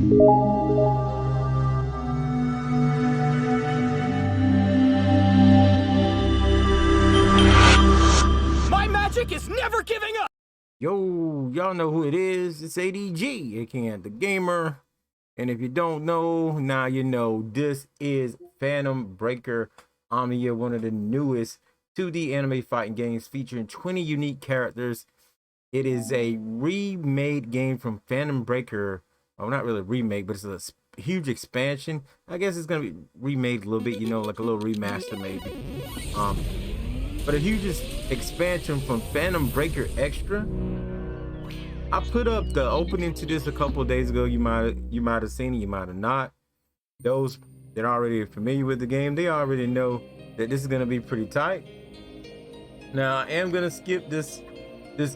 My magic is never giving up! Yo, y'all know who it is. It's ADG, aka AntDaGamer. And if you don't know, now you know. This is Phantom Breaker OMNIA, one of the newest 2D anime fighting games featuring 20 unique characters. It is a remade game from Phantom Breaker. Well, not really a remake, but it's a huge expansion. I guess it's gonna be remade a little bit, you know, like a little remaster maybe. But a huge expansion from Phantom Breaker Extra. I put up the opening to this a couple of days ago. You might have seen it, you might have not. Those that are already familiar with the game, they already know that this is gonna be pretty tight. Now I am gonna skip this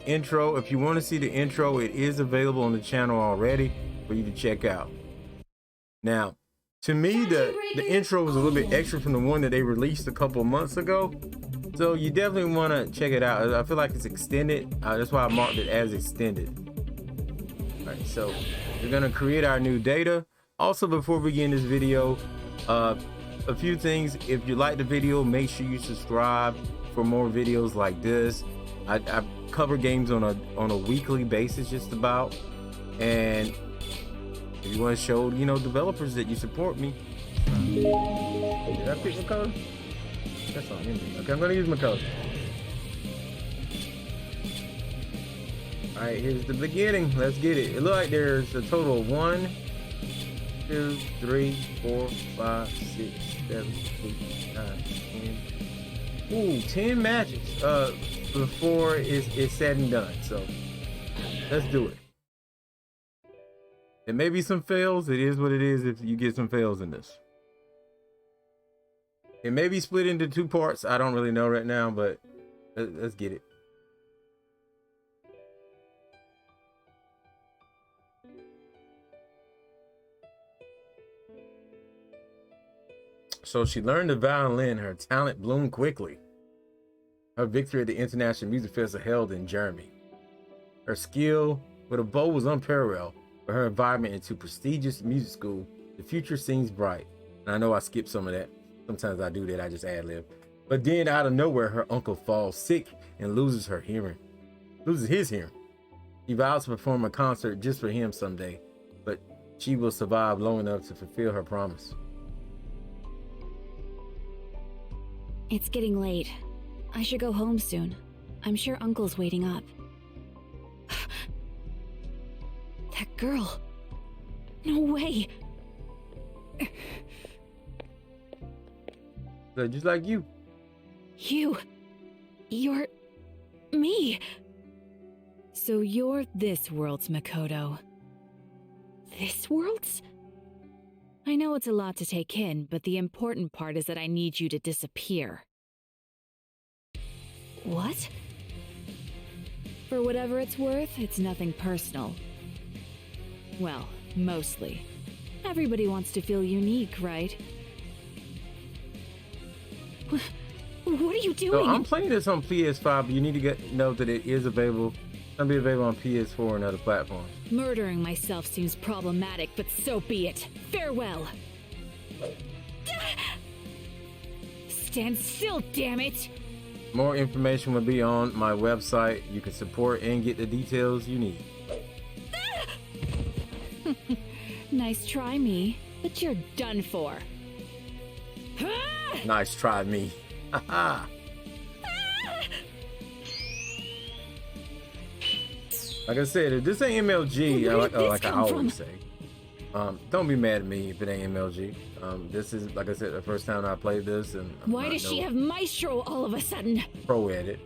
intro. If you want to see the intro, it is available on the channel already for you to check out. Now, to me, the intro was a little bit extra from the one that they released a couple of months ago. So you definitely want to check it out. I feel like it's extended. That's why I marked it as extended. All right, so we're gonna create our new data. Also, before we begin this video, a few things. If you like the video, make sure you subscribe for more videos like this. I cover games on a weekly basis, just about. And if you want to show, you know, developers that you support me. Did I pick Makoto? That's on him. Okay, I'm gonna use Makoto. All right, here's the beginning. Let's get it. It looks like there's a total of 1, 2, 3, 4, 5, 6, 7, 8, 9, 10. Ooh, 10 matches before it's said and done. So let's do it. There may be some fails. It is what it is if you get some fails in this. It may be split into 2 parts. I don't really know right now, but let's get it. So she learned the violin. Her talent bloomed quickly. Her victory at the International Music Festival held in Germany. Her skill with a bow was unparalleled, but her environment into prestigious music school, the future seems bright. And I know I skipped some of that. Sometimes I do that, I just ad-lib. But then out of nowhere, her uncle falls sick and loses his hearing. He vows to perform a concert just for him someday, but she will survive long enough to fulfill her promise. It's getting late. I should go home soon. I'm sure Uncle's waiting up. That girl. No way. So just like you. You're me. So you're this world's Makoto. This world's? I know it's a lot to take in, but the important part is that I need you to disappear. What? For whatever it's worth, it's nothing personal. Well, mostly. Everybody wants to feel unique, right? What are you doing? So I'm playing this on PS5, but you need to know that it is available. It's gonna be available on PS4 and other platforms. Murdering myself seems problematic, but so be it. Farewell. Stand still, damn it! More information will be on my website. You can support and get the details you need. Nice try, me, but you're done for. Nice try, me. Haha. Like I said, if this ain't MLG, like I always say, don't be mad at me if it ain't MLG. This is, like I said, the first time I played this, and why does she have Maestro all of a sudden? Pro at it.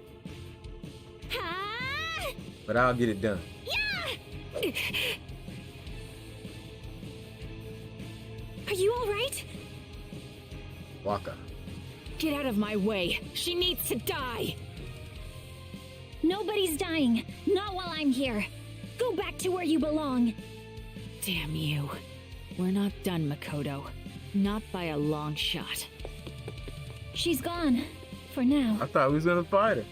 But I'll get it done. Yeah. Are you all right? Waka. Get out of my way. She needs to die. Nobody's dying. Not while I'm here. Go back to where you belong. Damn you. We're not done, Makoto. Not by a long shot. She's gone. For now. I thought we was gonna fight her.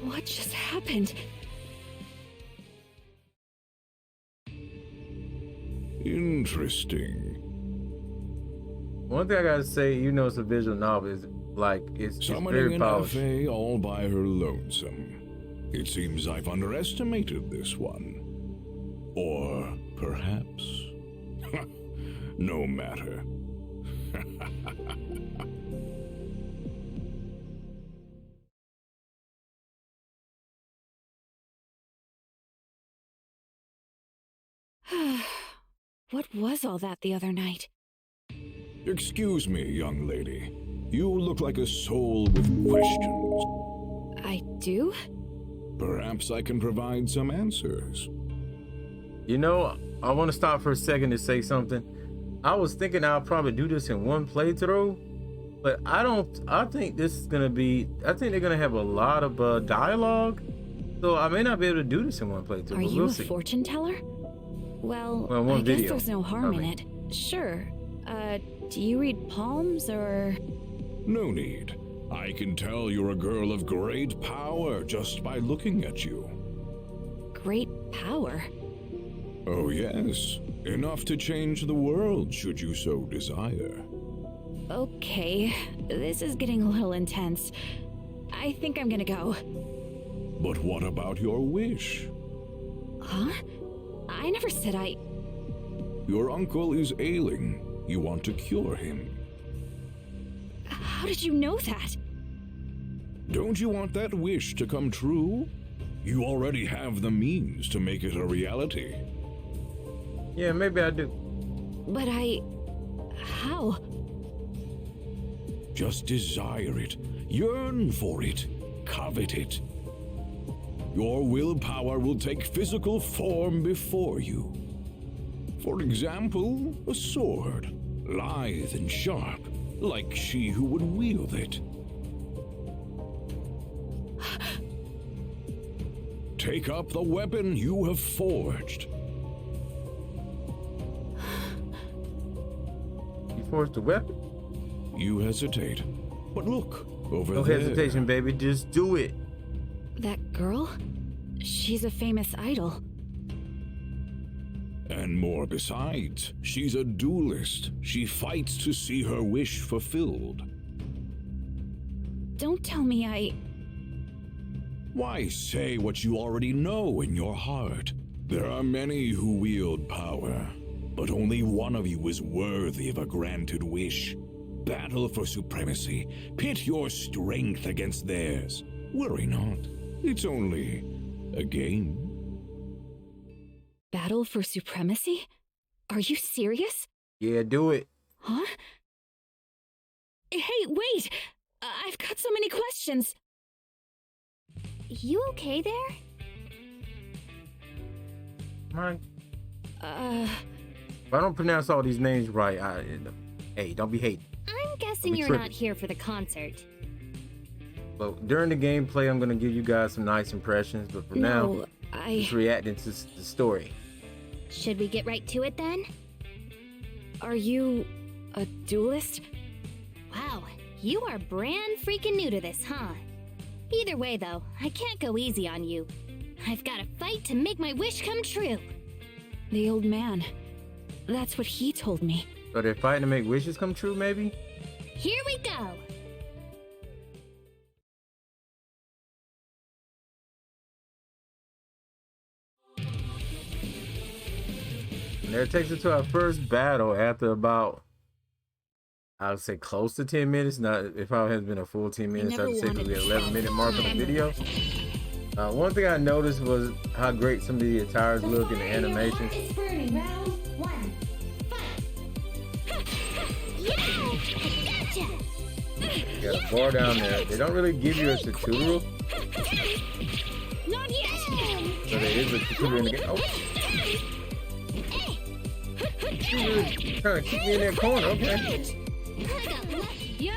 What just happened? Interesting. One thing I gotta say, you know, it's a visual novel. Is like it's Summoning very an polished. FA all by her lonesome. It seems I've underestimated this one. Or perhaps... no matter. What was all that the other night? Excuse me, young lady. You look like a soul with questions. I do? Perhaps I can provide some answers. You know, I want to stop for a second to say something. I was thinking I'll probably do this in one playthrough, but I think this is gonna be. I think they're gonna have a lot of dialogue, so I may not be able to do this in one playthrough. Are but you we'll a see. fortune teller? Well, one I guess video. there's no harm in it. Sure. Do you read palms or... No need. I can tell you're a girl of great power just by looking at you. Great power? Oh yes, enough to change the world should you so desire. Okay, this is getting a little intense. I think I'm gonna go. But what about your wish? Huh? I never said I... Your uncle is ailing. You want to cure him. How did you know that? Don't you want that wish to come true? You already have the means to make it a reality. Yeah, maybe I do. But how? Just desire it, yearn for it, covet it. Your willpower will take physical form before you. For example, a sword, lithe and sharp, like she who would wield it. Take up the weapon you have forged. You forged the weapon? You hesitate, but look, over No there. hesitation, baby. Just do it. That girl? She's a famous idol. And more besides, she's a duelist. She fights to see her wish fulfilled. Don't tell me Why say what you already know in your heart? There are many who wield power, but only one of you is worthy of a granted wish. Battle for supremacy. Pit your strength against theirs. Worry not. It's only a game. Battle for supremacy? Are you serious? Yeah, do it. Huh? Hey, wait! I've got so many questions. You okay there? Mine. If I don't pronounce all these names right, hey, don't be hating. I'm guessing be you're tripping. not here for the concert. But during the gameplay, I'm gonna give you guys some nice impressions. But for now, just reacting to the story. Should we get right to it then? Are you a duelist? Wow, you are brand freaking new to this, huh? Either way though, I can't go easy on you. I've got to fight to make my wish come true. The old man. That's what he told me. So they're fighting to make wishes come true, maybe? Here we go. And there it takes us to our first battle after about, I would say close to 10 minutes. Not if I had been a full 10 minutes, I'd say to the 11-minute mark of the video. One thing I noticed was how great some of the attires look in the animations. It's burning. Round one. Fight. Yeah! Gotcha! Got a bar down there. They don't really give you a tutorial. Not yet! So there is a tutorial in the game. Oh, you really trying to keep me in that corner, okay. I got lucky. Yeah?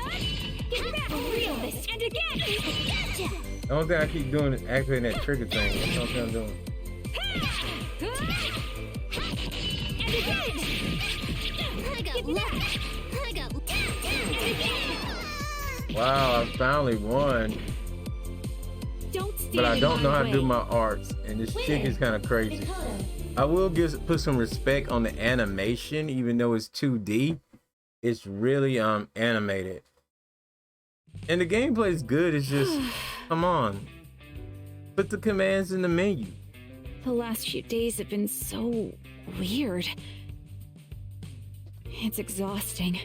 Get back! Real this and again! Gotcha! The only thing I keep doing is activating that trigger thing. That's what I'm doing. And again! I got lucky. I got Wow, I finally won. Don't stand But I in don't know my how way. to do my arts. And this chick is kind of crazy. Makoto, I will put some respect on the animation, even though it's 2D. It's really animated, and the gameplay is good. It's just, come on, put the commands in the menu. The last few days have been so weird. It's exhausting.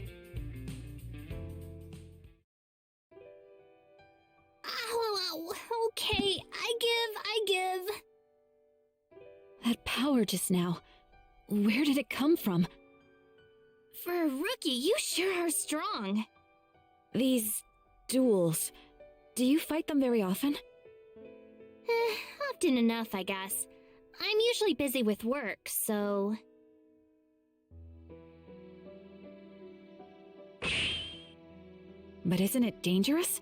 Ow, okay, I give. That power just now, where did it come from? For a rookie, you sure are strong. These duels, do you fight them very often? Often enough, I guess. I'm usually busy with work, so... But isn't it dangerous?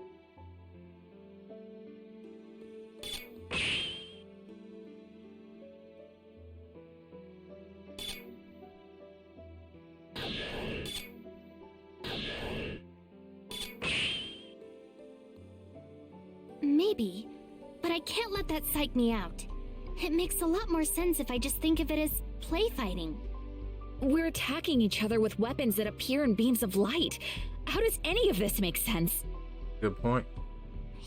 Maybe, but I can't let that psych me out. It makes a lot more sense if I just think of it as play fighting. We're attacking each other with weapons that appear in beams of light. How does any of this make sense? Good point.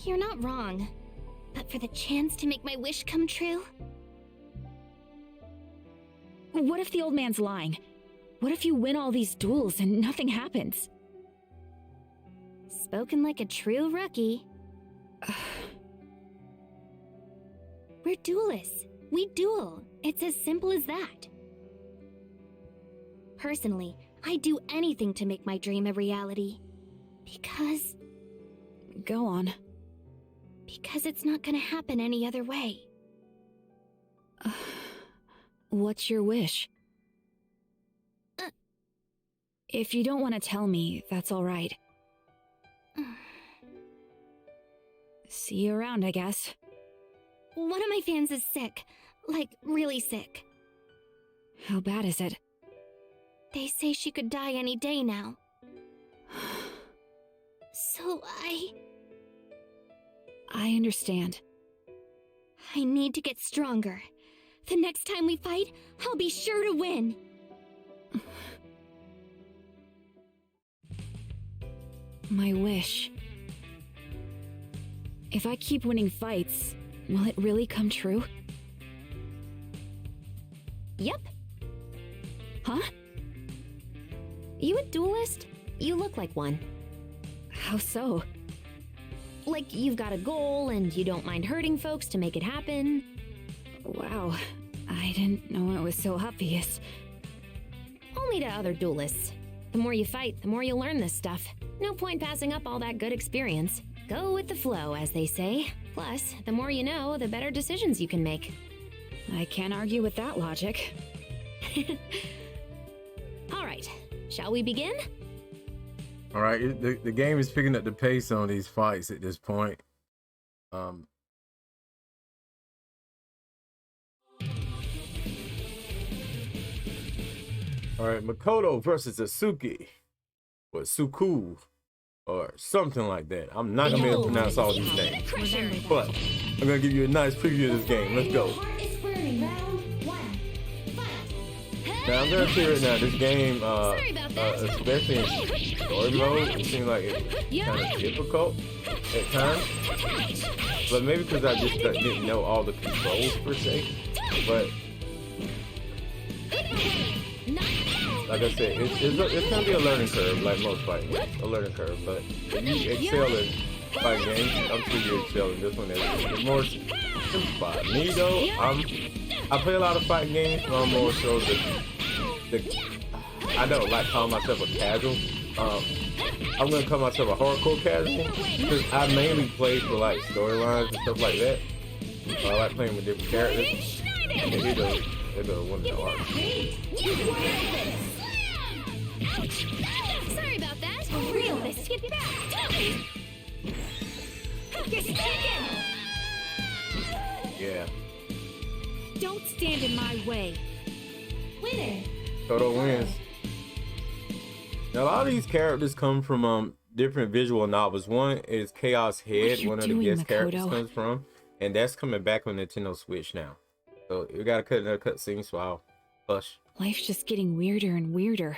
You're not wrong. But for the chance to make my wish come true? What if the old man's lying? What if you win all these duels and nothing happens? Spoken like a true rookie. We're duelists. We duel. It's as simple as that. Personally, I'd do anything to make my dream a reality. Because... Go on. Because it's not gonna happen any other way. What's your wish? If you don't want to tell me, that's all right. See you around, I guess. One of my fans is sick. Like, really sick. How bad is it? They say she could die any day now. So I understand. I need to get stronger. The next time we fight, I'll be sure to win. My wish. If I keep winning fights, will it really come true? Yep. Huh? You a duelist? You look like one. How so? Like you've got a goal and you don't mind hurting folks to make it happen. Wow, I didn't know it was so obvious. Only to other duelists. The more you fight, the more you'll learn this stuff. No point passing up all that good experience. Go with the flow, as they say. Plus, the more you know, the better decisions you can make. I can't argue with that logic. All right, shall we begin? All right, the game is picking up the pace on these fights at this point. All right, Makoto versus Asuki, or Suku, or something like that. I'm not gonna be able to pronounce all these names, but I'm gonna give you a nice preview of this game. Let's go. Now I'm gonna tell you right now, this game, especially in story mode, it seems like it's kind of difficult at times. But maybe because I just didn't know all the controls per se. But like I said, it's gonna be a learning curve, like most fighting games, a learning curve. But if you excel in fighting games, I'm sure you excel in this one. It's more simplified. Me though, I play a lot of fighting games, but I'm more so I don't like calling myself a casual. I'm gonna call myself a hardcore casual because I mainly play for like storylines and stuff like that. I like playing with different characters. And they're the ones that are. Sorry about that. Realist, skip you back. Yeah. Don't stand in my way. Winner. Toto wins. Now a lot of these characters come from different visual novels. One is Chaos Head, one of the guest characters comes from, and that's coming back on Nintendo Switch now. So we gotta cut another cutscene, so I'll hush. Life's just getting weirder and weirder,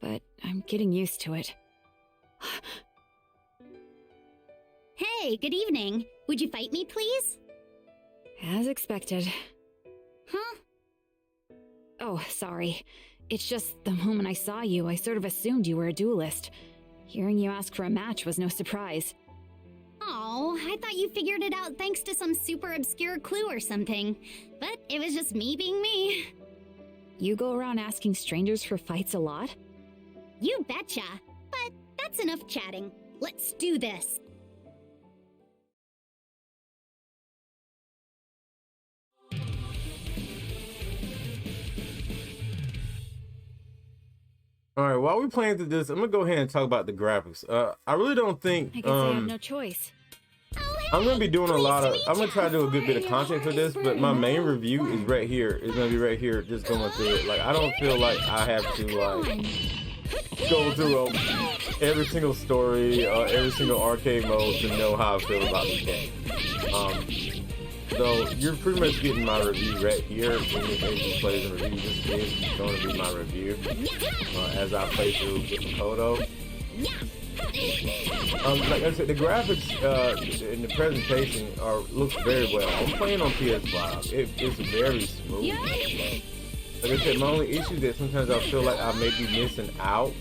but I'm getting used to it. Hey, good evening. Would you fight me, please? As expected. Huh? Oh, sorry. It's just the moment I saw you, I sort of assumed you were a duelist. Hearing you ask for a match was no surprise. Oh, I thought you figured it out thanks to some super obscure clue or something. But it was just me being me. You go around asking strangers for fights a lot? You betcha. But that's enough chatting. Let's do this. All right, while we're playing through this, I'm gonna go ahead and talk about the graphics. I really don't think I guess I have no choice. I'm gonna be doing a lot of. I'm gonna try to do a good bit of content for this, but my main review is right here. It's gonna be right here, just going through it. Like I don't feel like I have to like go through every single story or every single arcade mode to know how I feel about this game. So you're pretty much getting my review right here in this ADG Plays Reviews. This is going to be my review as I play through with Makoto. Like I said, the graphics and the presentation looks very well. I'm playing on PS5. It's very smooth. Like I said, my only issue is that sometimes I feel like I may be missing out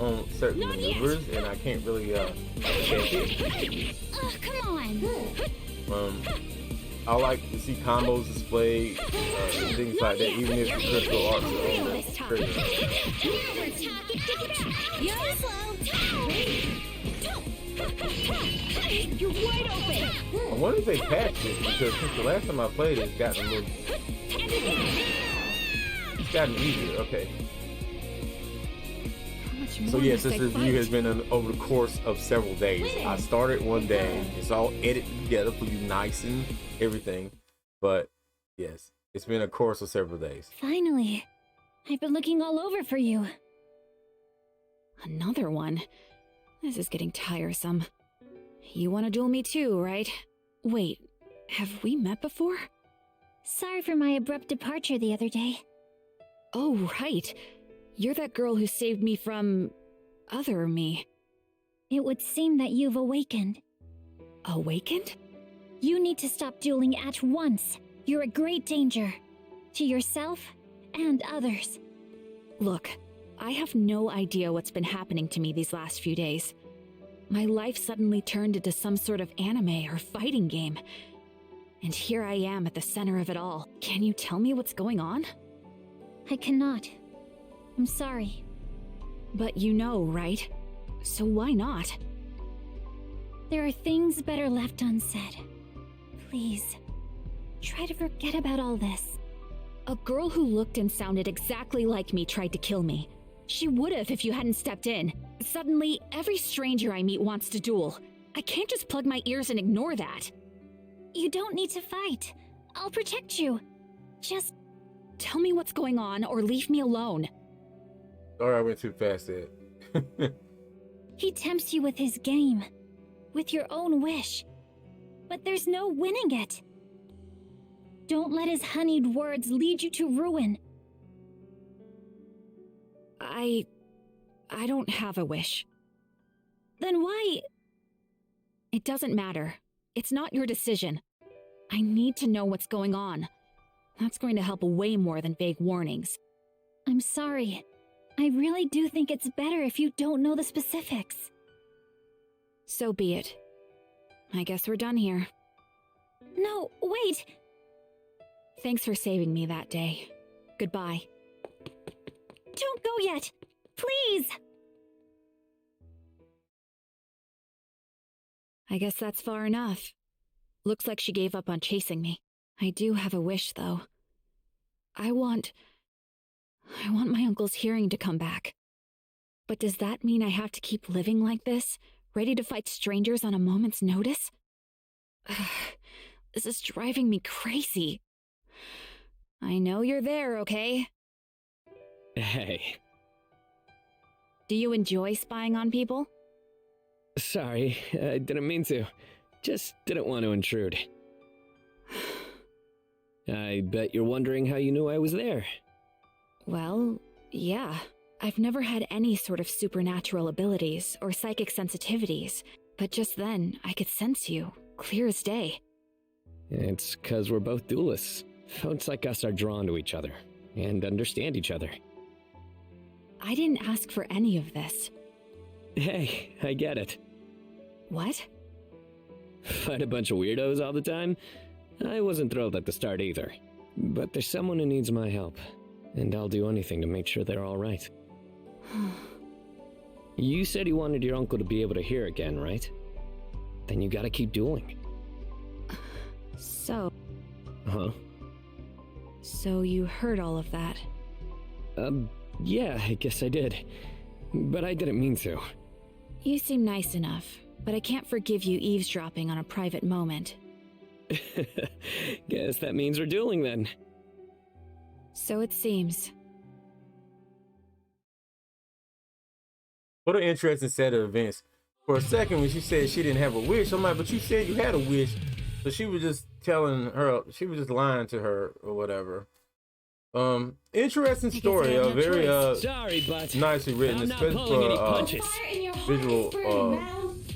on certain maneuvers, and I can't really check it. Come on. I like to see combos displayed and things like that, even if the critical arts are on the trigger. You're wide open. I wonder if they patched it, because since the last time I played it, it's gotten a little... It's gotten easier, okay. So yes, this review has been over the course of several days. I started one day. It's all edited together for you nice and everything. But yes, it's been a course of several days. Finally. I've been looking all over for you. Another one? This is getting tiresome. You want to duel me too, right? Wait, have we met before? Sorry for my abrupt departure the other day. Oh, right. You're that girl who saved me from... other me. It would seem that you've awakened. Awakened? You need to stop dueling at once. You're a great danger. To yourself and others. Look, I have no idea what's been happening to me these last few days. My life suddenly turned into some sort of anime or fighting game. And here I am at the center of it all. Can you tell me what's going on? I cannot. I'm sorry. But you know, right? So why not? There are things better left unsaid. Please, try to forget about all this. A girl who looked and sounded exactly like me tried to kill me. She would have if you hadn't stepped in. Suddenly, every stranger I meet wants to duel. I can't just plug my ears and ignore that. You don't need to fight. I'll protect you. Just tell me what's going on or leave me alone. Sorry, I went too fast there. He tempts you with his game, with your own wish. But there's no winning it. Don't let his honeyed words lead you to ruin. I don't have a wish. Then why? It doesn't matter. It's not your decision. I need to know what's going on. That's going to help way more than vague warnings. I'm sorry. I really do think it's better if you don't know the specifics. So be it. I guess we're done here. No, wait! Thanks for saving me that day. Goodbye. Don't go yet! Please! I guess that's far enough. Looks like she gave up on chasing me. I do have a wish, though. I want my uncle's hearing to come back. But does that mean I have to keep living like this, ready to fight strangers on a moment's notice? This is driving me crazy. I know you're there, okay? Hey. Do you enjoy spying on people? Sorry, I didn't mean to. Just didn't want to intrude. I bet you're wondering how you knew I was there. Well, yeah. I've never had any sort of supernatural abilities or psychic sensitivities, but just then I could sense you, clear as day. It's 'cause we're both duelists. Folks like us are drawn to each other and understand each other. I didn't ask for any of this. Hey, I get it. What? Fight a bunch of weirdos all the time? I wasn't thrilled at the start either. But there's someone who needs my help, and I'll do anything to make sure they're all right. You said you wanted your uncle to be able to hear again, right? Then you gotta keep dueling. So... Huh? So you heard all of that? Yeah, I guess I did. But I didn't mean to. You seem nice enough, but I can't forgive you eavesdropping on a private moment. Guess that means we're dueling then. So it seems. What an interesting set of events. For a second, when she said she didn't have a wish, I'm like, but you said you had a wish. So she was just telling her, she was just lying to her or whatever. Interesting story. Very Sorry, but nicely written, I'm not especially pulling any for punches. visual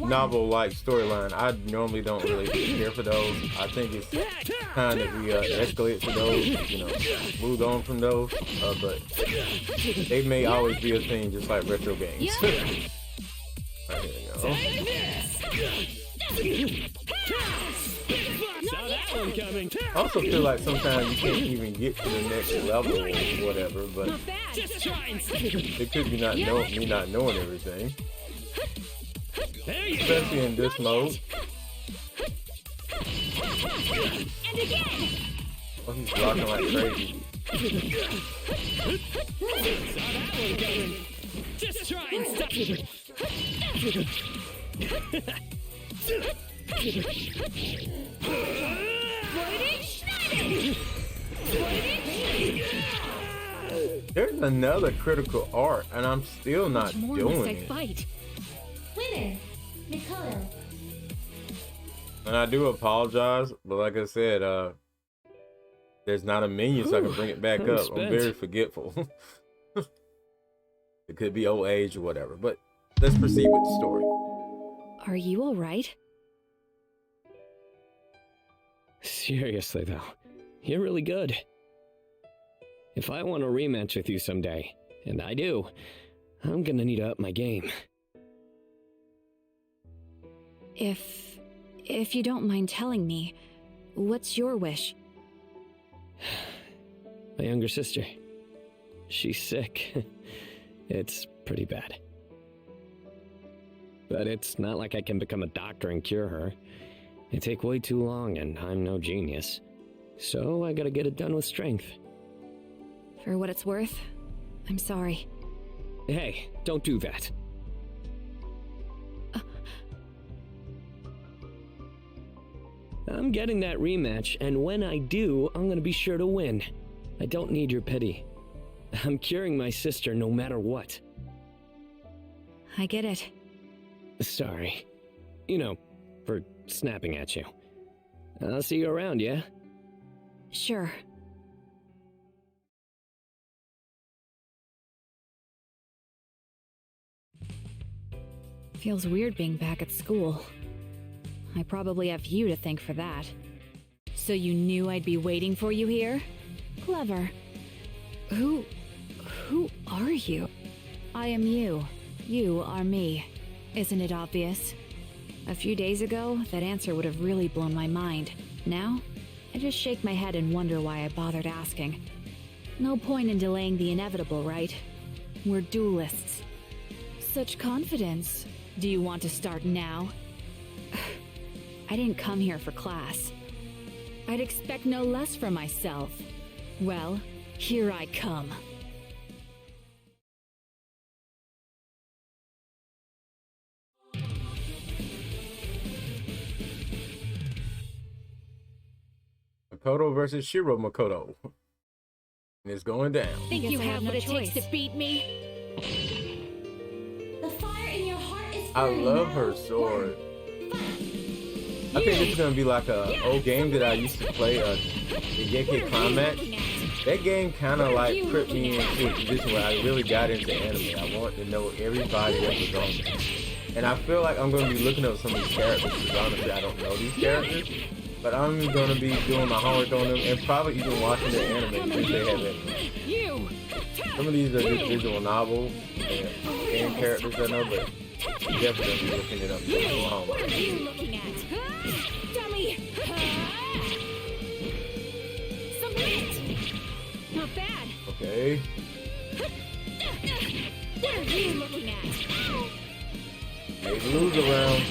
novel like storyline. I normally don't really care for those. I think it's kind of we escalate to those, you know, move on from those. But they may always be a thing, just like retro games. Right, here you go. Saw that one coming. I also feel like sometimes you can't even get to the next level or whatever, but it could be me not knowing everything. Especially in this mode. And again! Oh, he's blocking like crazy. Saw that one coming. Just try and stop it. There's another critical art, and I'm still not doing it. Fight. Winner, Mikoto. And I do apologize, but like I said, there's not a menu so I can bring it back I'm up. spent. I'm very forgetful. It could be old age or whatever, but let's proceed with the story. Are you all right? Seriously, though, you're really good. If I want a rematch with you someday, and I do, I'm gonna need to up my game. If you don't mind telling me, what's your wish? My younger sister. She's sick. It's pretty bad. But it's not like I can become a doctor and cure her. It'd take way too long, and I'm no genius. So I gotta get it done with strength. For what it's worth, I'm sorry. Hey, don't do that. I'm getting that rematch, and when I do, I'm gonna be sure to win. I don't need your pity. I'm curing my sister no matter what. I get it. Sorry. You know, for snapping at you. I'll see you around, yeah? Sure. Feels weird being back at school. I probably have you to thank for that. So you knew I'd be waiting for you here? Clever. Who are you? I am you. You are me. Isn't it obvious? A few days ago, that answer would have really blown my mind. Now, I just shake my head and wonder why I bothered asking. No point in delaying the inevitable, right? We're duelists. Such confidence. Do you want to start now? I didn't come here for class. I'd expect no less from myself. Well, here I come. Makoto versus Shiro Makoto. And it's going down. Think you have what it takes to beat me? The fire in your heart is I burning love now. her sword. I think this is gonna be like a old game that I used to play, the JK Climax. That game kind of like put me into a position where I really got into anime. I wanted to know everybody that was on it. And I feel like I'm gonna be looking up some of these characters because honestly I don't know these characters. But I'm gonna be doing my homework on them and probably even watching the anime if they have it. Some of these are just visual novels and game characters I know, but definitely be looking it up and doing my homework. What are you looking at? Dummy! Submit! Not bad. Okay. What are you looking at? Maybe lose around.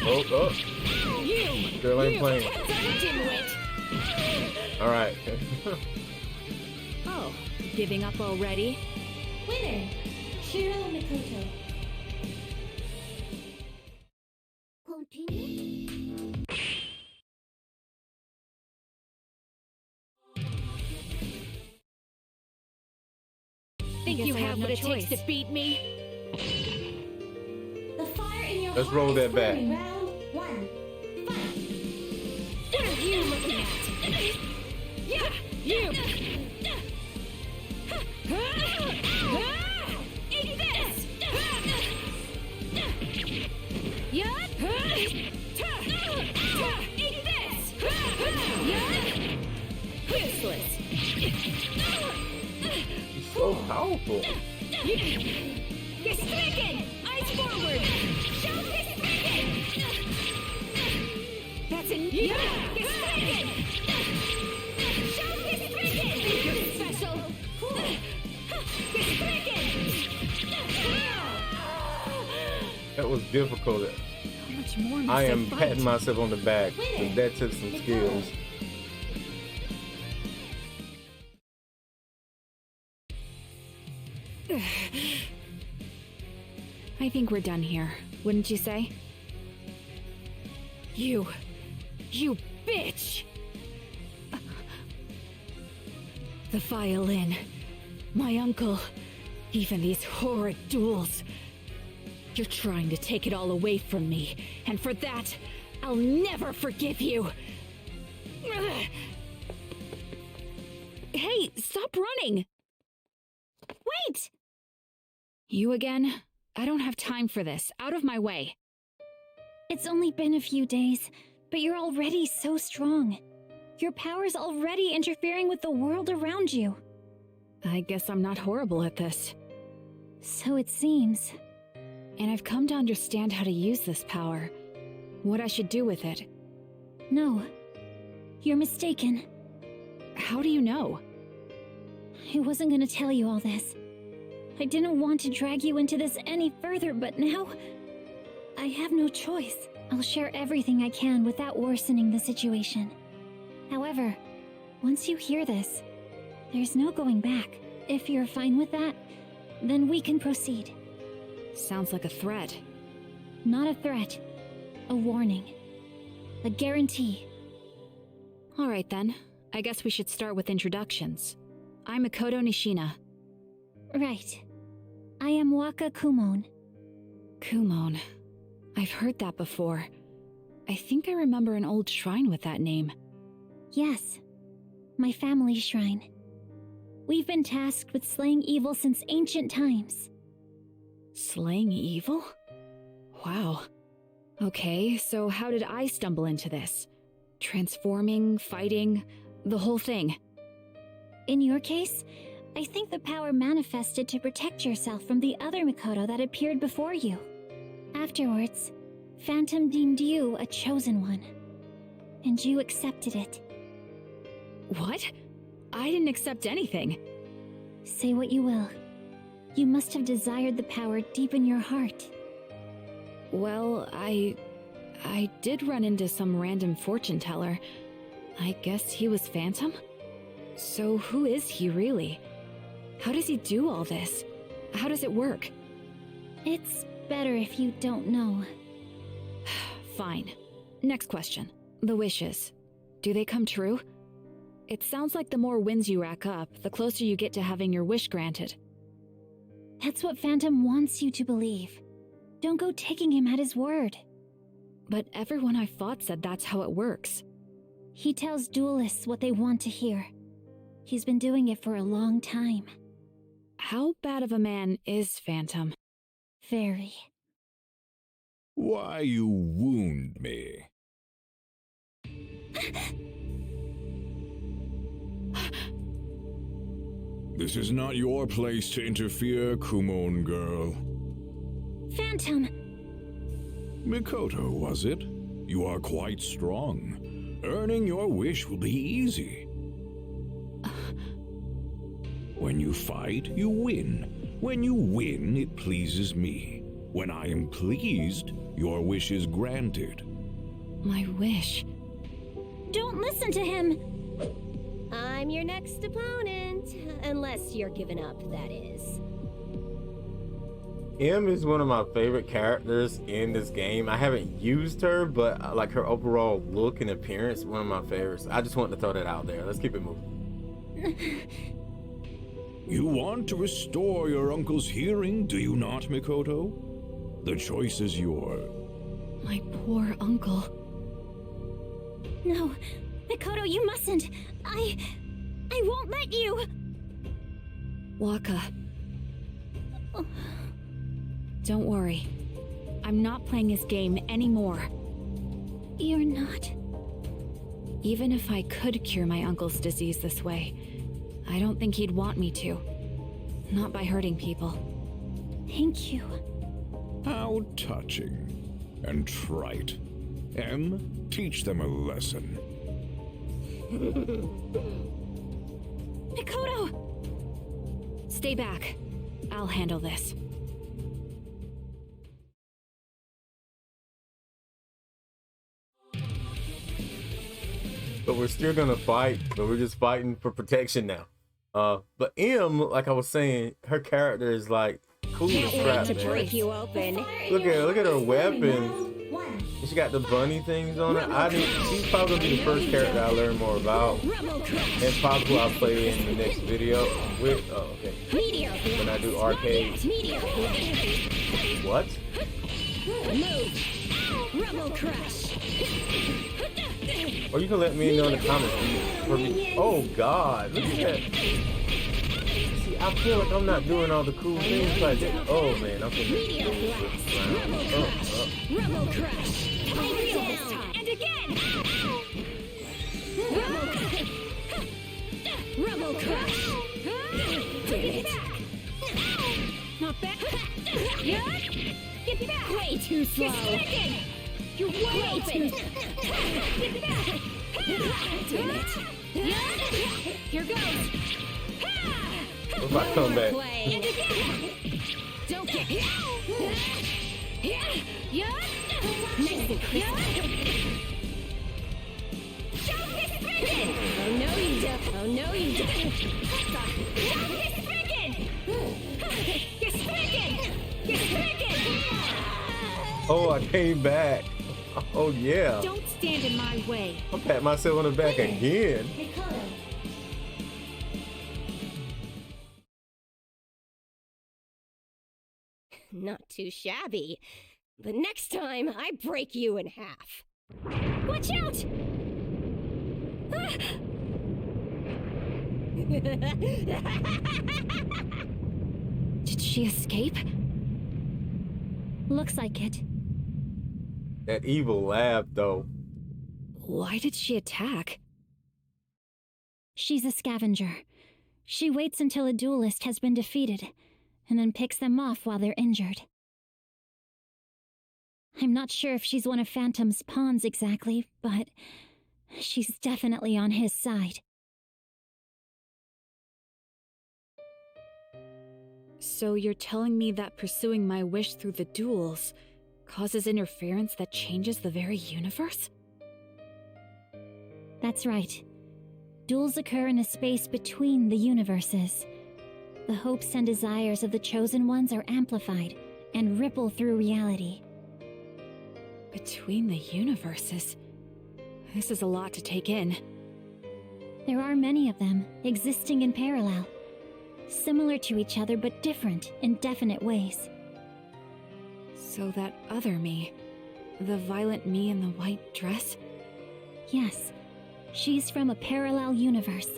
Oh. Girl ain't playing. Alright. Oh, giving up already? Winner, Shiro Mikoto. Continue. Think you have what it takes to beat me? The fire in your Let's heart roll is that back. burning. Round 1. Fight. What are you looking at? Yeah, you! Eat this! Yeah! Eat this! Yeah! Useless! He's so powerful. Gestrichen! Eyes forward! Show Gestrichen! That's an Gestrichen! Show Gestrichen! You're special! Gestrichen! That was difficult. How much more must I am fight? patting myself on the back because that took some skills. I think we're done here, wouldn't you say? You bitch! The violin, my uncle, even these horrid duels. You're trying to take it all away from me, and for that, I'll never forgive you! Hey, stop running! Wait! You again? I don't have time for this. Out of my way. It's only been a few days, but you're already so strong. Your power's already interfering with the world around you. I guess I'm not horrible at this. So it seems. And I've come to understand how to use this power. What I should do with it. No, you're mistaken. How do you know? I wasn't gonna tell you all this. I didn't want to drag you into this any further, but now I have no choice. I'll share everything I can without worsening the situation. However, once you hear this, there's no going back. If you're fine with that, then we can proceed. Sounds like a threat. Not a threat. A warning. A guarantee. Alright then. I guess we should start with introductions. I'm Makoto Nishina. Right. I am Waka Kumon. Kumon. I've heard that before. I think I remember an old shrine with that name. Yes. My family shrine. We've been tasked with slaying evil since ancient times. Slaying evil? Wow. Okay, so how did I stumble into this? Transforming, fighting, the whole thing. In your case, I think the power manifested to protect yourself from the other Mikoto that appeared before you. Afterwards, Phantom deemed you a chosen one. And you accepted it. What? I didn't accept anything. Say what you will. You must have desired the power deep in your heart. Well, I did run into some random fortune teller. I guess he was Phantom? So who is he really? How does he do all this? How does it work? It's better if you don't know. Fine. Next question. The wishes. Do they come true? It sounds like the more wins you rack up, the closer you get to having your wish granted. That's what Phantom wants you to believe. Don't go taking him at his word. But everyone I fought said that's how it works. He tells duelists what they want to hear. He's been doing it for a long time. How bad of a man is Phantom? Very. Why you wound me? This is not your place to interfere, Kumon girl. Phantom! Mikoto, was it? You are quite strong. Earning your wish will be easy. When you fight, you win. When you win, it pleases me. When I am pleased, your wish is granted. My wish? Don't listen to him! I'm your next opponent. Unless you're giving up, that is. M is one of my favorite characters in this game. I haven't used her, but like her overall look and appearance, one of my favorites. I just want to throw that out there. Let's keep it moving. You want to restore your uncle's hearing, do you not, Mikoto? The choice is yours. My poor uncle. No, Makoto, you mustn't. I won't let you. Waka. Don't worry. I'm not playing his game anymore. You're not. Even if I could cure my uncle's disease this way, I don't think he'd want me to. Not by hurting people. Thank you. How touching and trite. M, teach them a lesson. Makoto! Stay back. I'll handle this. But we're still gonna fight, but we're just fighting for protection now. But M, like I was saying, her character is like cool as crap, to man. break you open. Look at her weapons. She got the bunny things on it. She's probably gonna be the first character I learn more about, and probably I'll play in the next video with. Oh, okay. When I do arcade. What? Rebel crush. Or you can let me know in the comments for me. Oh God, look at that. See, I feel like I'm not doing all the cool things like that. Oh man, I'm gonna Rebel crush. And again. Rebel crush. Take it back. Not back. Get back. Way too slow. You're way too. Get back. Damn it. Here goes. What if I come back? And again. Don't get. Nice and crispy. Oh no you don't. Oh no you don't. You're stricken. You're stricken. Oh, I came back. Oh yeah. Don't stand in my way. I'll pat myself on the back again. Not too shabby. But next time, I break you in half. Watch out! Did she escape? Looks like it. That evil laugh, though. Why did she attack? She's a scavenger. She waits until a duelist has been defeated, and then picks them off while they're injured. I'm not sure if she's one of Phantom's pawns exactly, but she's definitely on his side. So you're telling me that pursuing my wish through the duels causes interference that changes the very universe? That's right. Duels occur in a space between the universes. The hopes and desires of the Chosen Ones are amplified and ripple through reality. Between the universes? This is a lot to take in. There are many of them, existing in parallel. Similar to each other, but different in definite ways. So that other me, The violent me in the white dress? Yes, she's from a parallel universe.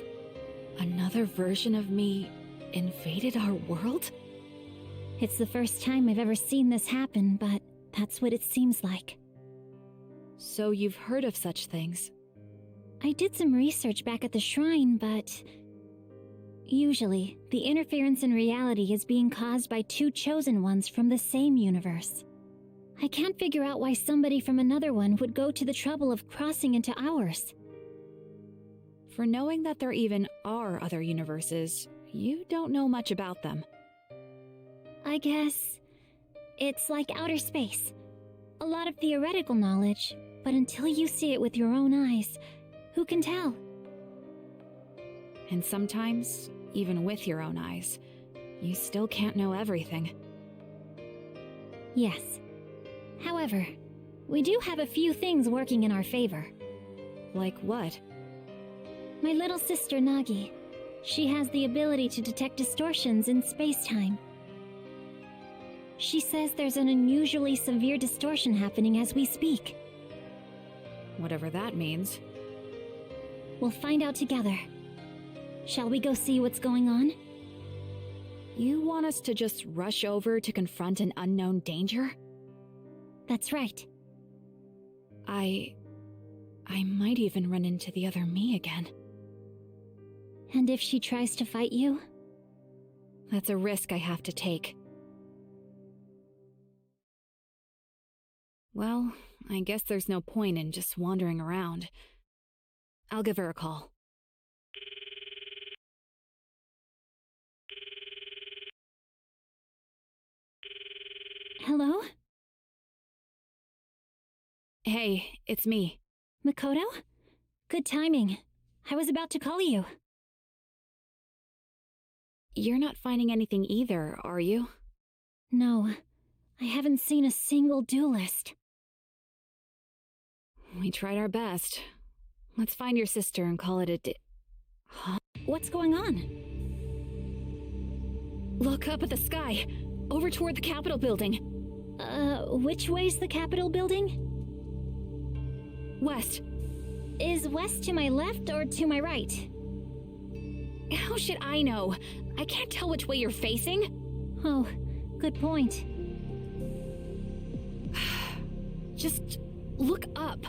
Another version of me invaded our world? It's the first time I've ever seen this happen, but that's what it seems like. So you've heard of such things? I did some research back at the shrine, but... usually, the interference in reality is being caused by two chosen ones from the same universe. I can't figure out why somebody from another one would go to the trouble of crossing into ours. For knowing that there even are other universes, you don't know much about them. I guess... it's like outer space. A lot of theoretical knowledge, but until you see it with your own eyes, who can tell? And sometimes, even with your own eyes, you still can't know everything. Yes. However, we do have a few things working in our favor. Like what? My little sister Nagi. She has the ability to detect distortions in space-time. She says there's an unusually severe distortion happening as we speak. Whatever that means. We'll find out together. Shall we go see what's going on? You want us to just rush over to confront an unknown danger? That's right. I might even run into the other me again. And if she tries to fight you? That's a risk I have to take. Well, I guess there's no point in just wandering around. I'll give her a call. Hello? Hey, it's me. Makoto? Good timing. I was about to call you. You're not finding anything either, are you? No, I haven't seen a single duelist. We tried our best. Let's find your sister and call it a Huh? What's going on? Look up at the sky, over toward the Capitol building. Which way's the Capitol building? West. Is west to my left or to my right? How should I know? I can't tell which way you're facing. Oh, good point. Just look up.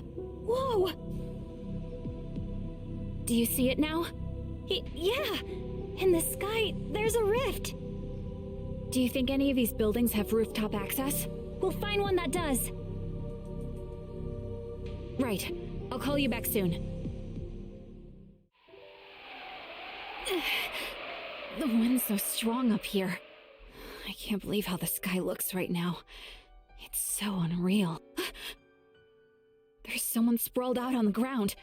Whoa! Do you see it now? Yeah! In the sky, there's a rift! Do you think any of these buildings have rooftop access? We'll find one that does. Right. I'll call you back soon. The wind's so strong up here. I can't believe how the sky looks right now. It's so unreal. There's someone sprawled out on the ground.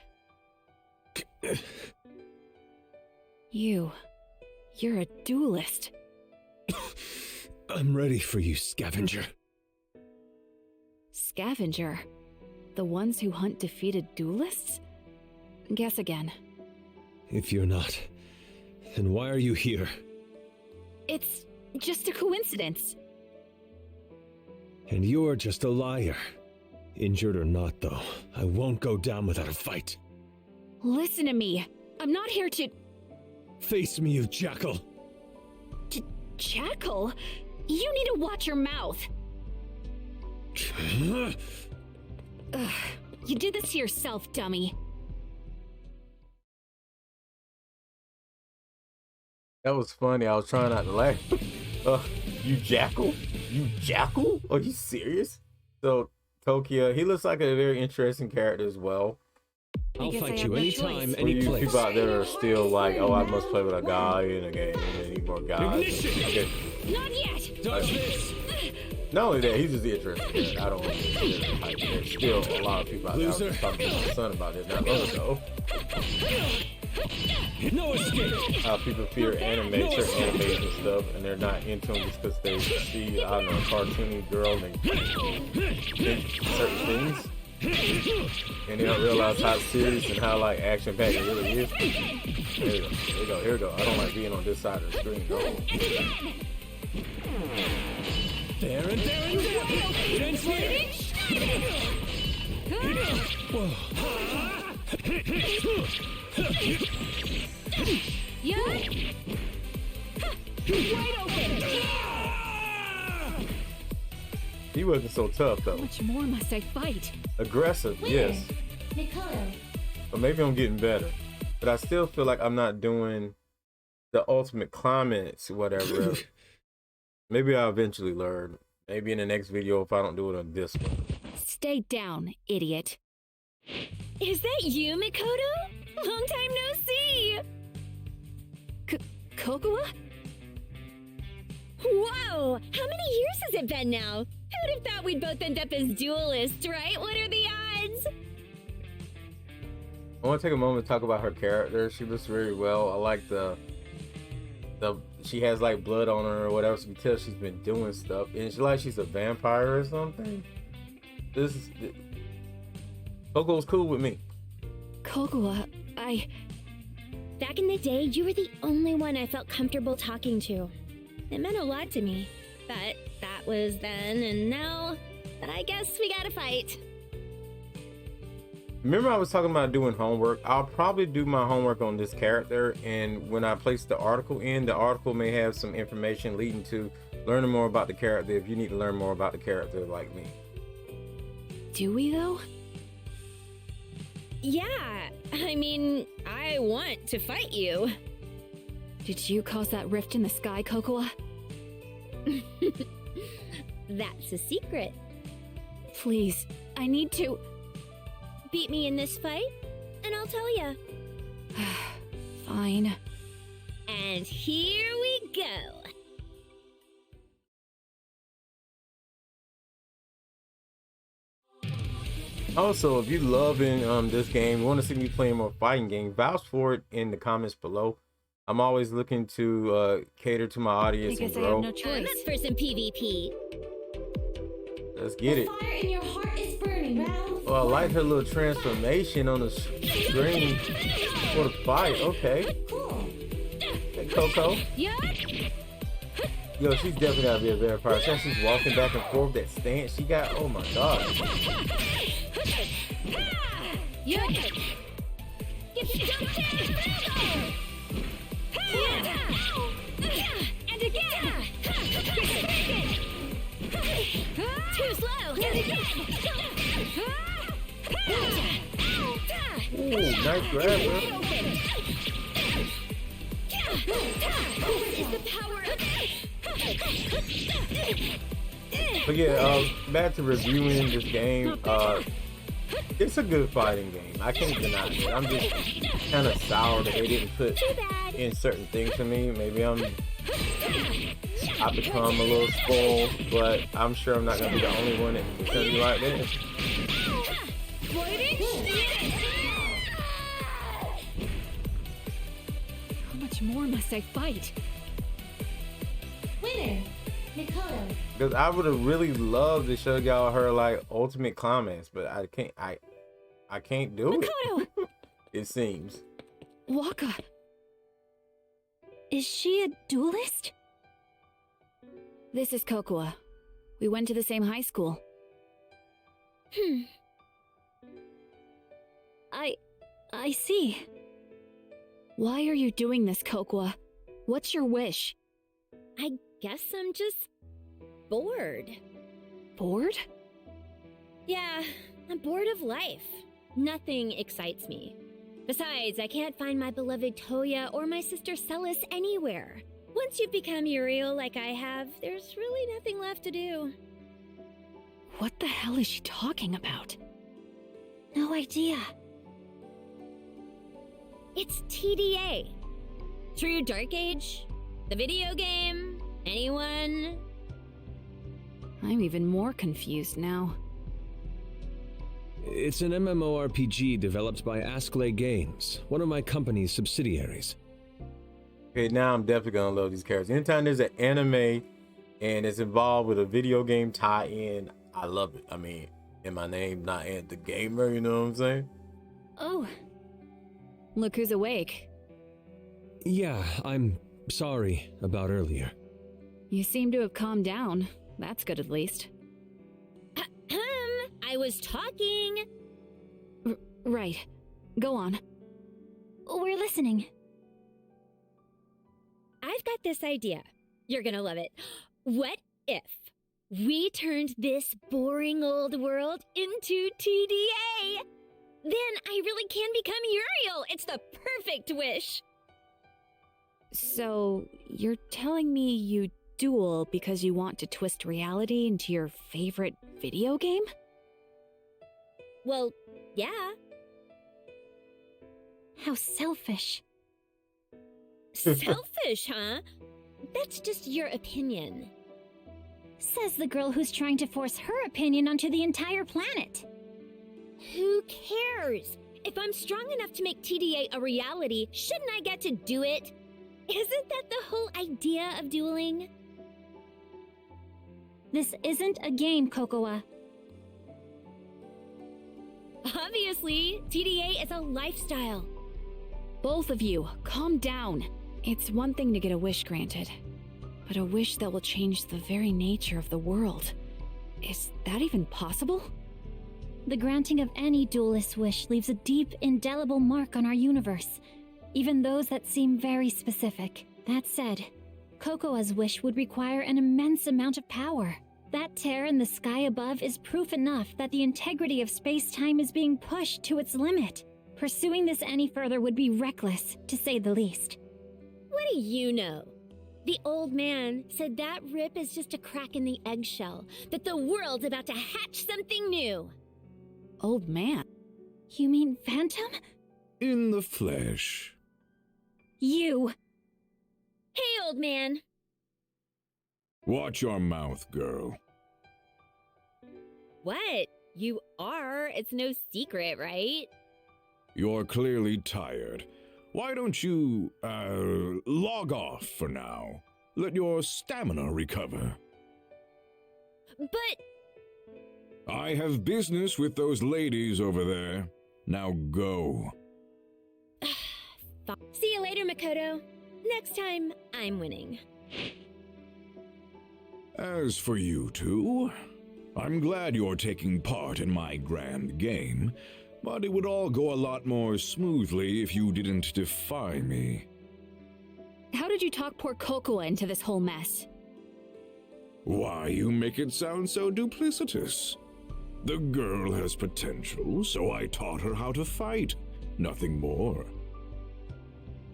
You're a duelist. I'm ready for you, scavenger. Scavenger? The ones who hunt defeated duelists? Guess again. If you're not, then why are you here? It's just a coincidence. And you're just a liar. Injured or not, though, I won't go down without a fight. Listen to me. I'm not here to... Face me, you jackal! Jackal? You need to watch your mouth. Ugh, you did this to yourself, dummy. That was funny. I was trying not to laugh. You jackal? You jackal? Are you serious? So, Tokia, he looks like a very interesting character as well. I'll Because I fight have you no anytime, choice. For any you place. people out there are still like, oh, I must play with a guy in a game and need more guys. Okay. Not yet! Dodge this! Not only that, he's just interesting. I don't want to get the hype. There's still a lot of people out there. I was Loser. just talking to my son about this not long ago. No escape! How people fear anime, certain animes and stuff, and they're not into them just because they see, I don't know, a cartoony girl and they think certain things. And they don't realize how serious and how like action packed it really is. Here we go. I don't like being on this side of the screen. No. There and there and there! Dance here! Yeah. Wide open. He wasn't so tough How though. much more must I fight? Aggressive, yes. MIKOTO. But maybe I'm getting better. But I still feel like I'm not doing the ultimate climax, whatever. Maybe I'll eventually learn. Maybe in the next video if I don't do it on this one. Stay down, idiot. Is that you, Makoto? Long time no see! Kokoa? Whoa! How many years has it been now? Who'd have thought we'd both end up as duelists, right? What are the odds? I want to take a moment to talk about her character. She looks very well. I like the she has like blood on her or whatever, so you can tell she's been doing stuff. And it's like she's a vampire or something. Coco's cool with me. Kokoa, Back in the day, you were the only one I felt comfortable talking to. It meant a lot to me. But that was then, and now, I guess we gotta fight. Remember I was talking about doing homework? I'll probably do my homework on this character, and when I place the article in, the article may have some information leading to learning more about the character if you need to learn more about the character like me. do we though? Yeah, I mean, I want to fight you. Did you cause that rift in the sky, Kokoa? That's a secret. Please, I need to. Beat me in this fight, and I'll tell ya. Fine. And here we go. Also, if you loving this game, you want to see me playing more fighting games, vouch for it in the comments below. I'm always looking to cater to my I audience and guess I have grow. no I'm choice. up for some PvP. Let's get it. Fire in your heart is burning. Round Oh, I like her little transformation on the screen for the fight. Okay. cool. Hey, Coco. Yeah. Yo, she's definitely gotta be a vampire. Since she's walking back and forth, that stance she got. Oh my god. Yeah. And again. Too slow. Ooh, nice grab, bro. This is the power of. But yeah, back to reviewing this game. It's a good fighting game. I can't deny it. I'm just kind of sour that they didn't put in certain things for me. Maybe I become a little spoiled, but I'm sure I'm not gonna be the only one that's gonna be like this. How much more must I fight? Winner, MIKOTO. Because I would have really loved to show y'all her like ultimate climax, but I can't. I can't do it. Makoto! It seems. Waka. Is she a duelist? This is Kokoa. We went to the same high school. I see. Why are you doing this, Kokoa? What's your wish? I guess I'm just bored. Bored? Yeah, I'm bored of life. Nothing excites me. Besides, I can't find my beloved Toya or my sister Celis anywhere. Once you've become Uriel like I have, there's really nothing left to do. What the hell is she talking about? No idea. It's TDA. True Dark Age? The video game? Anyone? I'm even more confused now. It's an MMORPG developed by Askley Games, one of my company's subsidiaries. Okay, now I'm definitely gonna love these characters. Anytime there's an anime and it's involved with a video game tie-in, I love it. I mean, in my name, not AntDaGamer, you know what I'm saying? Oh. Look who's awake. Yeah, I'm sorry about earlier. You seem to have calmed down. That's good at least. I was talking. Right. Go on. We're listening. I've got this idea. You're gonna love it. What if we turned this boring old world into TDA? Then I really can become Uriel. It's the perfect wish. So, you're telling me you duel because you want to twist reality into your favorite video game? Well, yeah. How selfish. Selfish, huh? That's just your opinion. Says the girl who's trying to force her opinion onto the entire planet. Who cares? If I'm strong enough to make TDA a reality, shouldn't I get to do it? Isn't that the whole idea of dueling? This isn't a game, Kokoa. Obviously, TDA is a lifestyle. Both of you, calm down. It's one thing to get a wish granted, but a wish that will change the very nature of the world. Is that even possible? The granting of any duelist wish leaves a deep, indelible mark on our universe, even those that seem very specific. That said, Kokoa's wish would require an immense amount of power. That tear in the sky above is proof enough that the integrity of space-time is being pushed to its limit. Pursuing this any further would be reckless, to say the least. What do you know? The old man said that rip is just a crack in the eggshell, that the world's about to hatch something new. Old man? You mean Phantom? In the flesh. You! Hey, old man. Watch your mouth, girl. What? You are. It's no secret, right? You're clearly tired. Why don't you, log off for now? Let your stamina recover. But... I have business with those ladies over there. Now go. See you later, Makoto. Next time, I'm winning. As for you two, I'm glad you're taking part in my grand game, but it would all go a lot more smoothly if you didn't defy me. How did you talk poor Kokoa into this whole mess? Why, you make it sound so duplicitous. The girl has potential, so I taught her how to fight. Nothing more.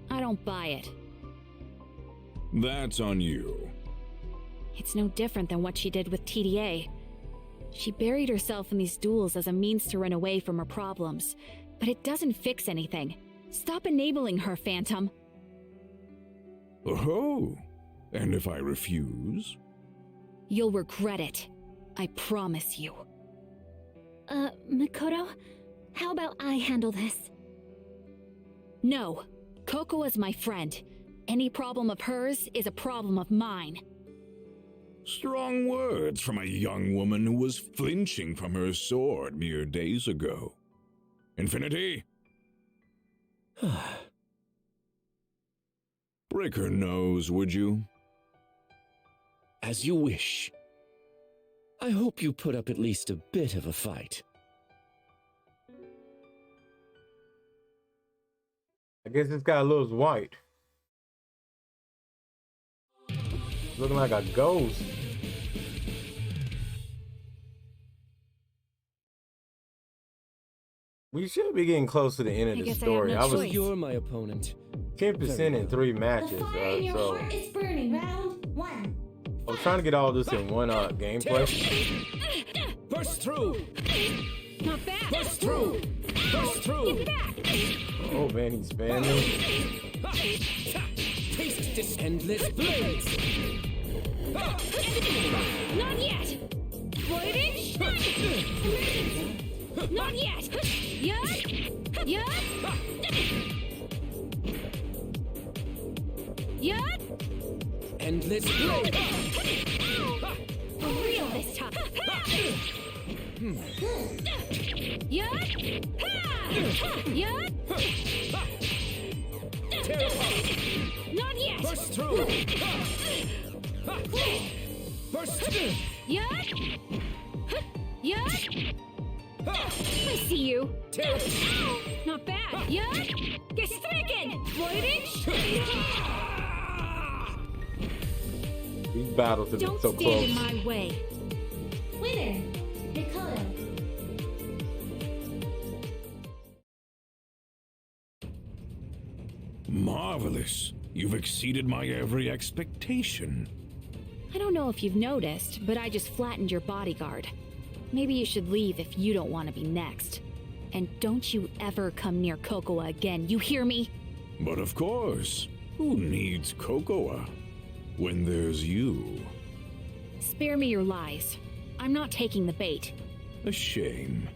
I don't buy it. That's on you. It's no different than what she did with TDA. She buried herself in these duels as a means to run away from her problems, but it doesn't fix anything. Stop enabling her, Phantom. Oh, and if I refuse? You'll regret it. I promise you. Makoto? How about I handle this? No. Kokoa's my friend. Any problem of hers is a problem of mine. Strong words from a young woman who was flinching from her sword mere days ago. Infinity? Break her nose, would you? As you wish. I hope you put up at least a bit of a fight. I guess this guy looks white. Looking like a ghost. We should be getting close to the end of the story. I was You're my opponent. 10% in 3 matches. So is burning. Round 1. I was trying to get all this in one gameplay. Burst through! Not bad. Burst through! Burst through! Get back! Oh man, he's spamming. Taste this endless blades! Not yet! Avoiding! Not yet! Yut! Yut! Yut! Endless blades! For real this time! Yut! Yut! Not yet! Burst through! Burst! Yut! Yut! I see you. Not bad. Yeah? Gestrigen! These battles have been Don't so stand close. in my way. Winner, MIKOTO. Marvelous. You've exceeded my every expectation. I don't know if you've noticed, but I just flattened your bodyguard. Maybe you should leave if you don't want to be next. And don't you ever come near Cocoa again, you hear me? But of course, who needs Cocoa when there's you? Spare me your lies. I'm not taking the bait. A shame.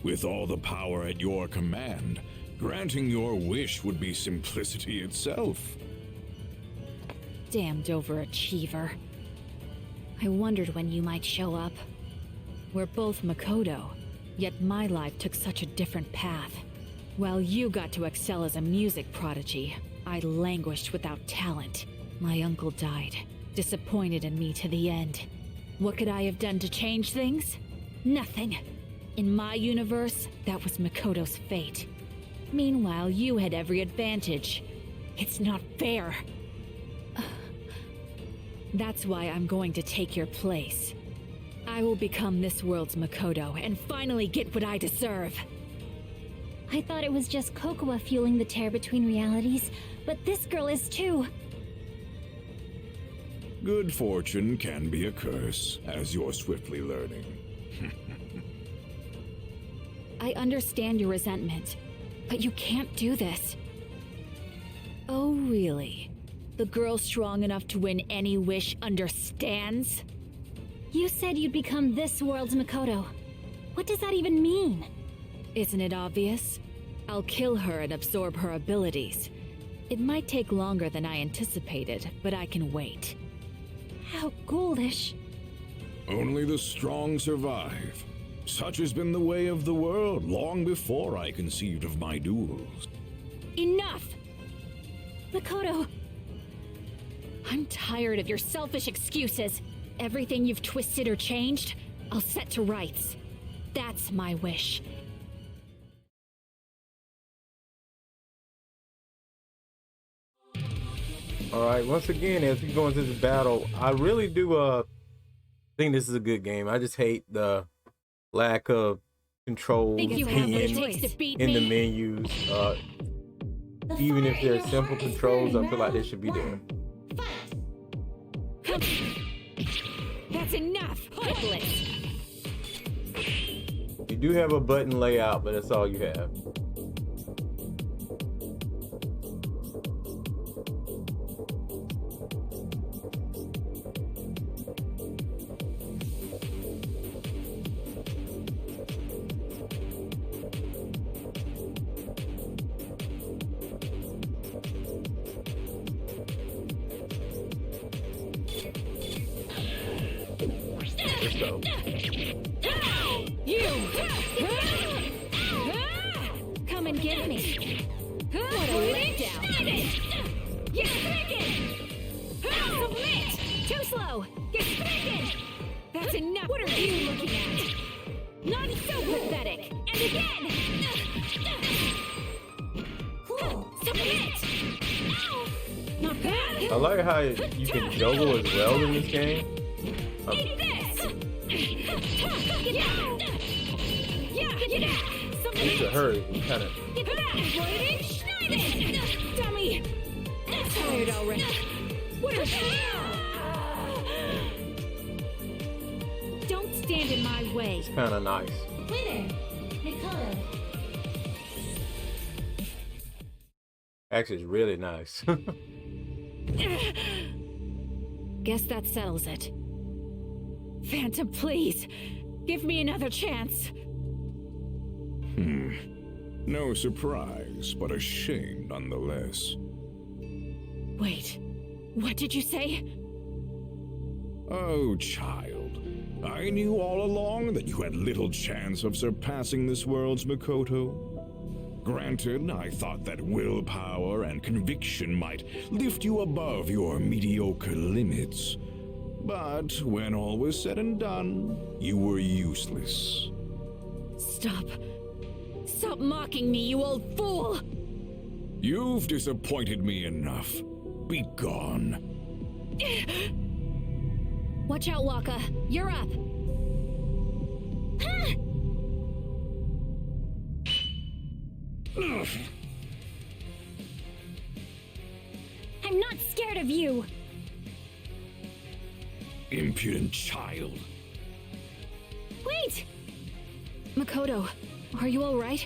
With all the power at your command, granting your wish would be simplicity itself. Damned overachiever. I wondered when you might show up. We're both Makoto, yet my life took such a different path. While you got to excel as a music prodigy, I languished without talent. My uncle died, disappointed in me to the end. What could I have done to change things? Nothing. In my universe, that was Makoto's fate. Meanwhile, you had every advantage. It's not fair. That's why I'm going to take your place. I will become this world's Makoto and finally get what I deserve. I thought it was just Cocoa fueling the tear between realities, but this girl is too. Good fortune can be a curse, as you're swiftly learning. I understand your resentment, but you can't do this. Oh, really? The girl strong enough to win any wish understands? You said you'd become this world's Makoto. What does that even mean? Isn't it obvious? I'll kill her and absorb her abilities. It might take longer than I anticipated, but I can wait. How ghoulish. Only the strong survive. Such has been the way of the world long before I conceived of my duels. Enough! Makoto, I'm tired of your selfish excuses. Everything you've twisted or changed, I'll set to rights. That's my wish. Alright, once again, as we go into this battle, I really do think this is a good game. I just hate the lack of control Think you have what it takes to beat in the me? menus. Even if they're simple controls, I feel like they should be there. Come. That's enough! Hopeless! You do have a button layout, but that's all you have. Let's go. You! Come and get me! What a letdown! Get stricken! Submit! Too slow! Get stricken! That's enough! What are you looking at? Not so pathetic! And again! Cool. Submit! Not bad! I like how you can juggle as well in this game. Eat this! Yeah! It's a hurry. You kind of. Dummy! I'm tired already. What are you? Don't stand in my way. It's kind of nice. Winner, MIKOTO. Actually, it's really nice. Guess that settles it. Phantom, please. Give me another chance. No surprise, but a shame nonetheless. Wait. What did you say? Oh, child. I knew all along that you had little chance of surpassing this world's Makoto. Granted, I thought that willpower and conviction might lift you above your mediocre limits. But when all was said and done, you were useless. Stop. Stop mocking me, you old fool! You've disappointed me enough. Be gone. Watch out, Waka. You're up. I'm not scared of you. Impudent child. Wait! Makoto, are you alright?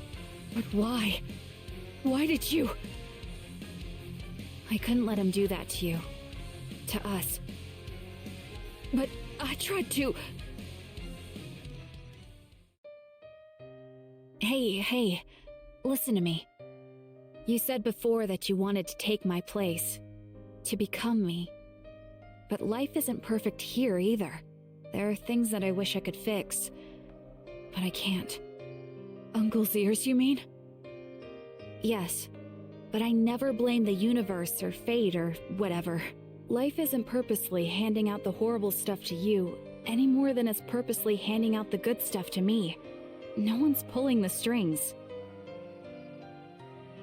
But why? Why did you? I couldn't let him do that to you. To us. But I tried to... Hey, listen to me. You said before that you wanted to take my place. To become me. But life isn't perfect here either. There are things that I wish I could fix. But I can't. Uncle's ears, you mean? Yes. But I never blame the universe or fate or whatever. Life isn't purposely handing out the horrible stuff to you, any more than it's purposely handing out the good stuff to me. No one's pulling the strings.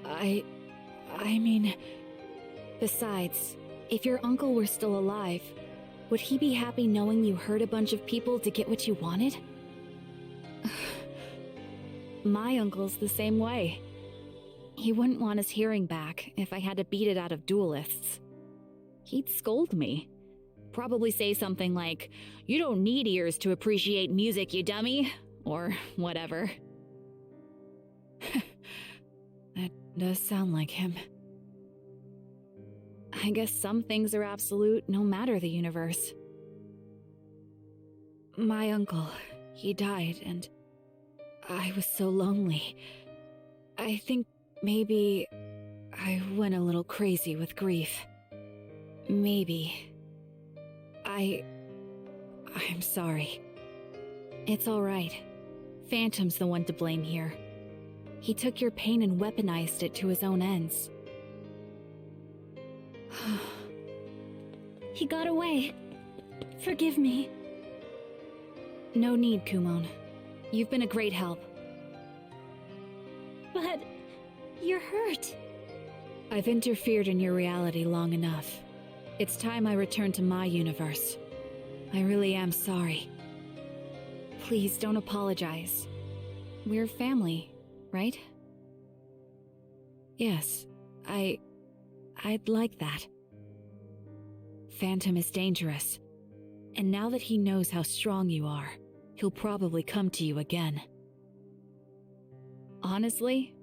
I mean... Besides, if your uncle were still alive, would he be happy knowing you hurt a bunch of people to get what you wanted? My uncle's the same way. He wouldn't want his hearing back if I had to beat it out of duelists. He'd scold me. Probably say something like, "You don't need ears to appreciate music, you dummy," or whatever. That does sound like him. I guess some things are absolute no matter the universe. My uncle, he died and I was so lonely. I think maybe I went a little crazy with grief. Maybe. I'm sorry. It's all right. Phantom's the one to blame here. He took your pain and weaponized it to his own ends. He got away. Forgive me. No need, Kumon. You've been a great help. But you're hurt. I've interfered in your reality long enough. It's time I return to my universe. I really am sorry. Please don't apologize. We're family, right? Yes, I'd like that. Phantom is dangerous, and now that he knows how strong you are, he'll probably come to you again. Honestly,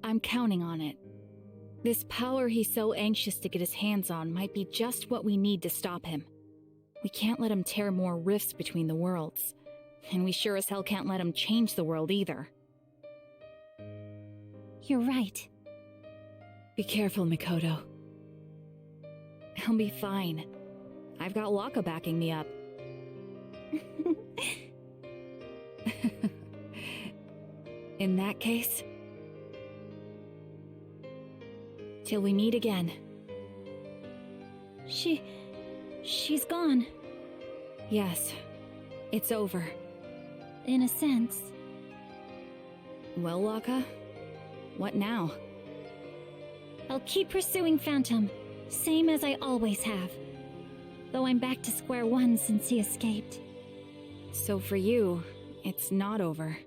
I'm counting on it. This power he's so anxious to get his hands on might be just what we need to stop him. We can't let him tear more rifts between the worlds, and we sure as hell can't let him change the world either. You're right. Be careful, Mikoto. He'll be fine. I've got Waka backing me up. In that case... till we meet again. She's gone. Yes, it's over. In a sense. Well, Waka, what now? I'll keep pursuing Phantom, same as I always have. Though I'm back to square one since he escaped. So for you, it's not over.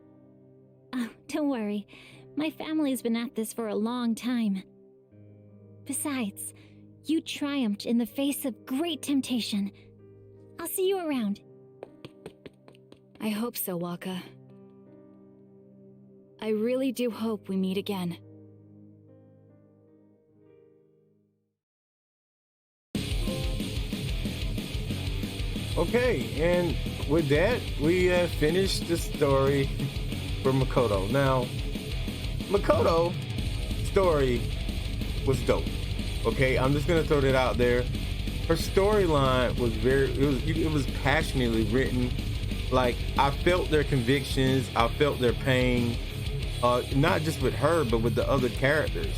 Oh, don't worry. My family's been at this for a long time. Besides, you triumphed in the face of great temptation. I'll see you around. I hope so, Waka. I really do hope we meet again. Okay, and with that, we have finished the story for Makoto. Now, Makoto's story was dope. Okay, I'm just gonna throw that out there. Her storyline was it was passionately written. Like, I felt their convictions, I felt their pain, not just with her, but with the other characters.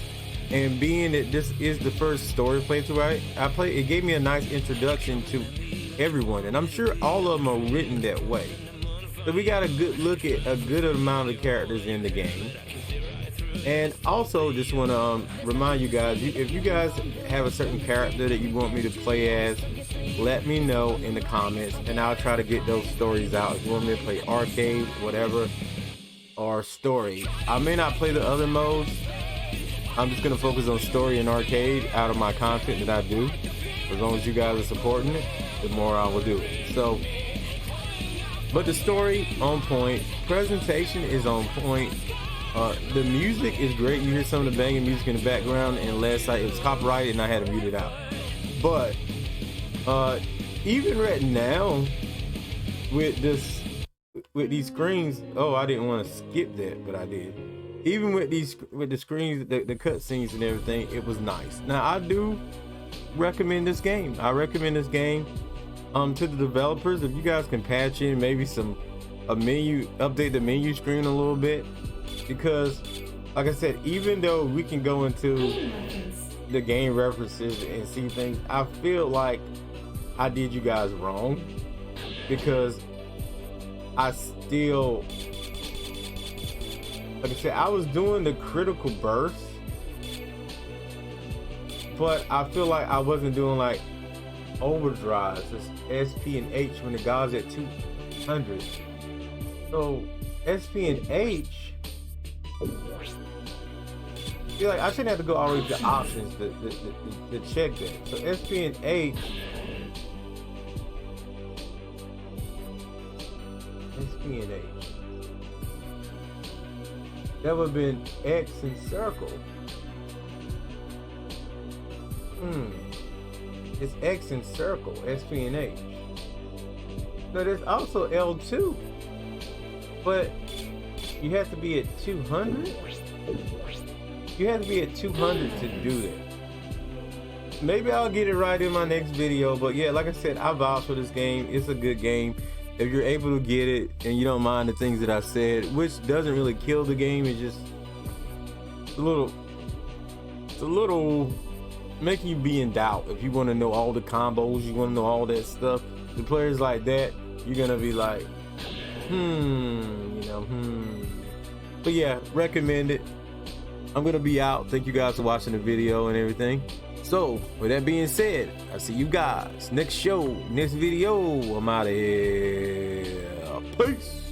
And being that this is the first story playthrough I played, it gave me a nice introduction to everyone, and I'm sure all of them are written that way. So we got a good look at a good amount of characters in the game. And also just want to remind you guys, if you guys have a certain character that you want me to play as, let me know in the comments and I'll try to get those stories out. If you want me to play arcade, whatever, or story. I may not play the other modes. I'm just gonna focus on story and arcade out of my content that I do. As long as you guys are supporting it, the more I will do it. So, but the story on point, presentation is on point. The music is great. You hear some of the banging music in the background, and last night it was copyrighted and I had to mute it out. But even right now with these screens, oh, I didn't want to skip that, but I did. Even with the screens, the cutscenes and everything, it was nice. Now I do recommend this game. I recommend this game to the developers. If you guys can patch in maybe update the menu screen a little bit, because like I said, even though we can go into the game references and see things, I feel like I did you guys wrong, because I still, like I said, I was doing the critical burst, but I feel like I wasn't doing like overdrives, just SP and H when the guy's at 200. So SP and H, I feel like I shouldn't have to go all the way to options to check that. So SP and H, SP and H. That would have been X and circle. It's X and circle, SP and H. So there's also L2. But you have to be at 200? You have to be at 200 to do that. Maybe I'll get it right in my next video, but yeah, like I said, I vouch for this game. It's a good game. If you're able to get it and you don't mind the things that I said, which doesn't really kill the game, it's just a little making you be in doubt. If you want to know all the combos, you want to know all that stuff, the players like that, you're gonna be like, But yeah, recommend it. I'm gonna be out. Thank you guys for watching the video and everything. So with that being said, I'll see you guys next show, next video. I'm out of here. Peace.